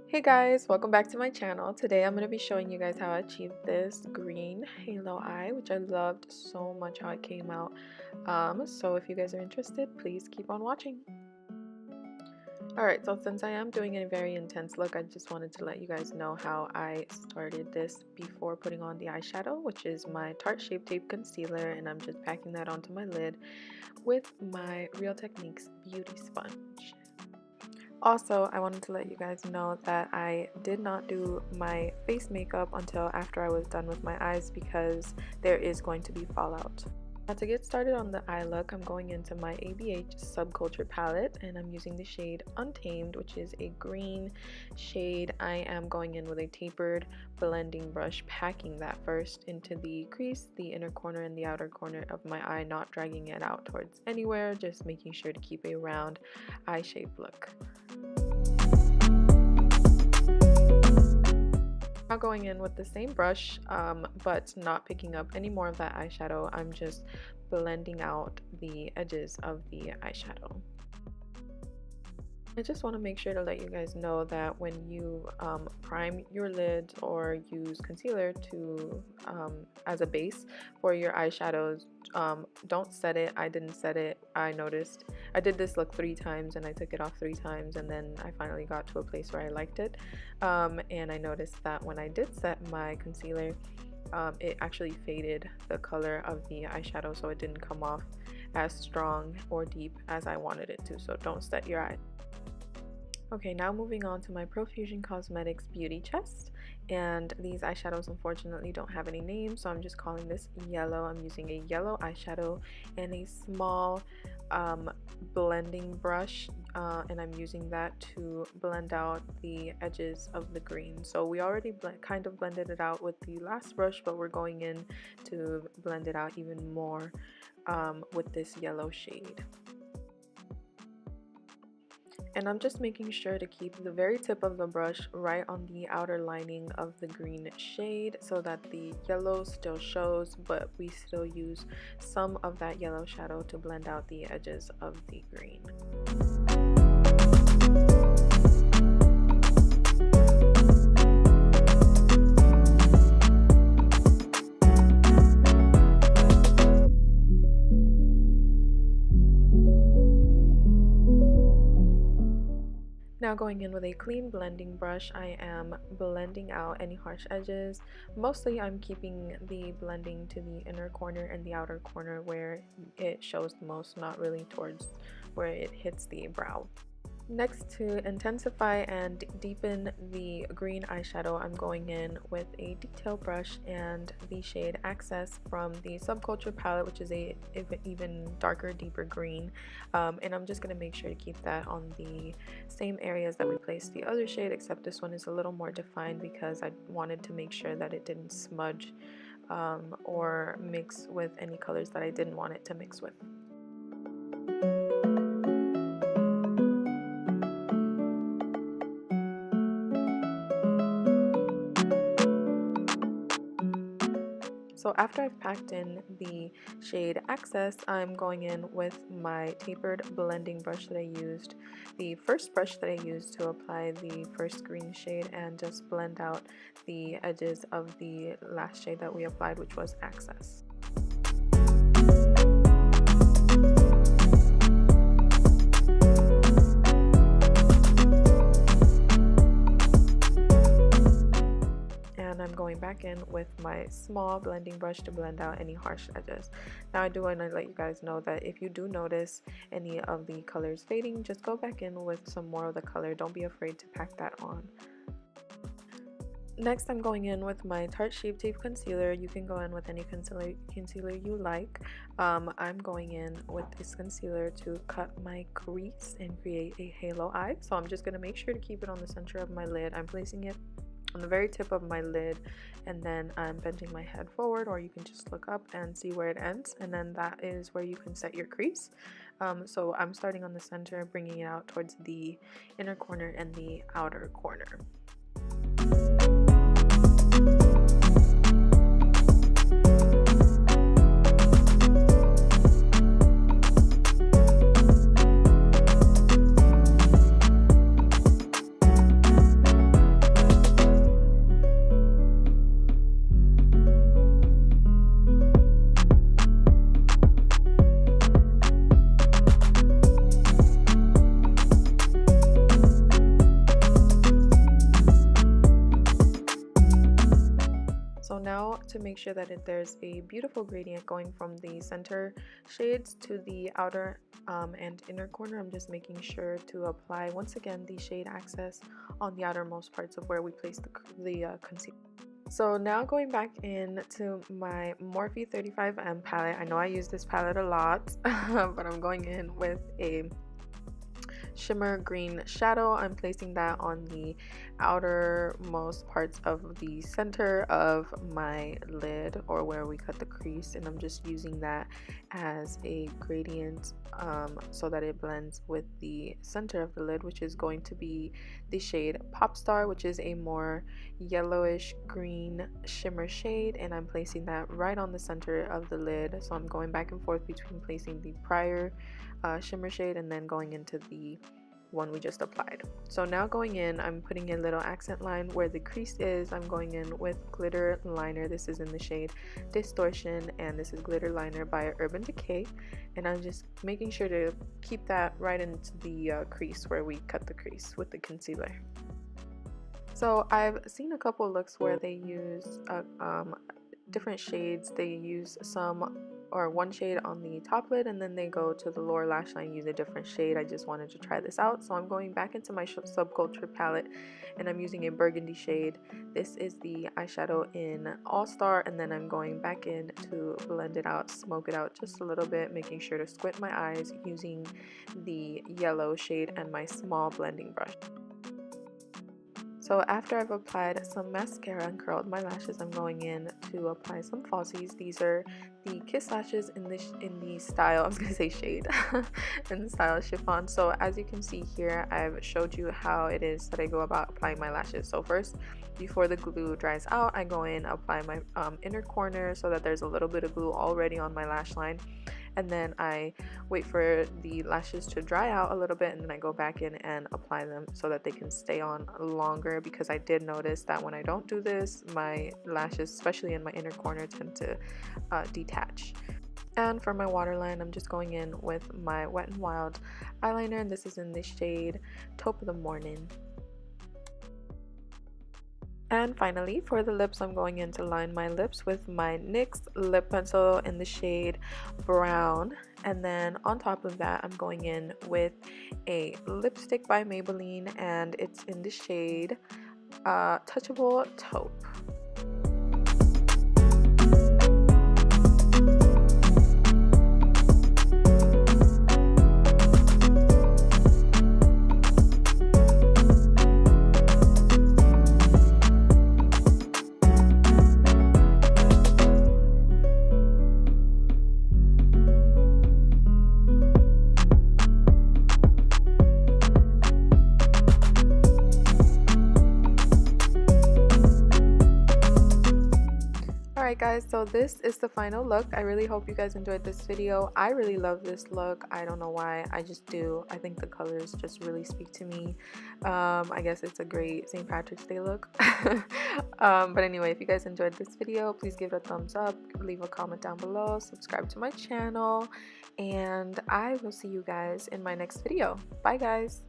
Hey guys, welcome back to my channel. Today I'm going to be showing you guys how I achieved this green halo eye, which I loved so much how it came out. So if you guys are interested, please keep on watching. Alright, so since I am doing a very intense look, I just wanted to let you guys know how I started this before putting on the eyeshadow, which is my Tarte Shape Tape Concealer, and I'm just packing that onto my lid with my Real Techniques Beauty Sponge. Also, I wanted to let you guys know that I did not do my face makeup until after I was done with my eyes because there is going to be fallout. Now to get started on the eye look, I'm going into my ABH Subculture palette and I'm using the shade Untamed, which is a green shade. I am going in with a tapered blending brush, packing that first into the crease, the inner corner and the outer corner of my eye, not dragging it out towards anywhere, just making sure to keep a round eye shape look. Now going in with the same brush, but not picking up any more of that eyeshadow, I'm just blending out the edges of the eyeshadow. I just want to make sure to let you guys know that when you prime your lid or use concealer to as a base for your eyeshadows, don't set it. I didn't set it. I noticed I did this look 3 times and I took it off 3 times, and then I finally got to a place where I liked it, and I noticed that when I did set my concealer, it actually faded the color of the eyeshadow, so it didn't come off as strong or deep as I wanted it to. So don't set your eye. Okay, now moving on to my Profusion Cosmetics Beauty Chest, and these eyeshadows unfortunately don't have any names, so I'm just calling this yellow. I'm using a yellow eyeshadow and a small blending brush, and I'm using that to blend out the edges of the green. So we already kind of blended it out with the last brush, but we're going in to blend it out even more with this yellow shade. And I'm just making sure to keep the very tip of the brush right on the outer lining of the green shade so that the yellow still shows, but we still use some of that yellow shadow to blend out the edges of the green. Now going in with a clean blending brush, I am blending out any harsh edges. Mostly I'm keeping the blending to the inner corner and the outer corner where it shows the most, not really towards where it hits the brow. Next, to intensify and deepen the green eyeshadow, I'm going in with a detail brush and the shade Access from the Subculture palette, which is a even darker, deeper green. And I'm just going to make sure to keep that on the same areas that we placed the other shade, except this one is a little more defined because I wanted to make sure that it didn't smudge or mix with any colors that I didn't want it to mix with. So after I've packed in the shade Access, I'm going in with my tapered blending brush that I used, the first brush that I used to apply the first green shade, and just blend out the edges of the last shade that we applied, which was Access. I'm going back in with my small blending brush to blend out any harsh edges. Now I do want to let you guys know that if you do notice any of the colors fading, just go back in with some more of the color. Don't be afraid to pack that on. Next, I'm going in with my Tarte Shape Tape Concealer. You can go in with any concealer you like. I'm going in with this concealer to cut my crease and create a halo eye. So I'm just going to make sure to keep it on the center of my lid. I'm placing it on the very tip of my lid, and then I'm bending my head forward, or you can just look up and see where it ends, and then that is where you can set your crease. So I'm starting on the center, bringing it out towards the inner corner and the outer corner. make sure that there's a beautiful gradient going from the center shades to the outer and inner corner. I'm just making sure to apply once again the shade access on the outermost parts of where we place the concealer. So now going back into my Morphe 35M palette. I know I use this palette a lot, but I'm going in with a shimmer green shadow. I'm placing that on the outermost parts of the center of my lid, or where we cut the crease, and I'm just using that as a gradient so that it blends with the center of the lid, which is going to be the shade Pop Star, which is a more yellowish green shimmer shade, and I'm placing that right on the center of the lid. So I'm going back and forth between placing the prior shimmer shade and then going into the one we just applied. So now going in, I'm putting a little accent line where the crease is. I'm going in with glitter liner. This is in the shade Distortion, and this is glitter liner by Urban Decay, and I'm just making sure to keep that right into the crease where we cut the crease with the concealer. So I've seen a couple looks where they use different shades. They use one shade on the top lid, and then they go to the lower lash line, use a different shade. I just wanted to try this out, so I'm going back into my Subculture palette, and I'm using a burgundy shade. This is the eyeshadow in All Star, and then I'm going back in to blend it out, smoke it out just a little bit, making sure to squint my eyes using the yellow shade and my small blending brush. So after I've applied some mascara and curled my lashes, I'm going in to apply some falsies. These are the Kiss lashes in the style, I was gonna say shade, in the style chiffon. So as you can see here, I've showed you how it is that I go about applying my lashes. So first, before the glue dries out, I go in, apply my inner corner so that there's a little bit of glue already on my lash line. And then I wait for the lashes to dry out a little bit, and then I go back in and apply them so that they can stay on longer, because I did notice that when I don't do this, my lashes, especially in my inner corner, tend to detach. And for my waterline, I'm just going in with my Wet n Wild eyeliner, and this is in the shade Taupe of the Morning. And finally, for the lips, I'm going in to line my lips with my NYX lip pencil in the shade Brown. And then on top of that, I'm going in with a lipstick by Maybelline, and it's in the shade Touchable Taupe. Alright guys, so this is the final look. I really hope you guys enjoyed this video. I really love this look. I don't know why, I just do. I think the colors just really speak to me. I guess it's a great St. Patrick's Day look. But anyway, if you guys enjoyed this video, please give it a thumbs up, leave a comment down below, subscribe to my channel, and I will see you guys in my next video. Bye guys!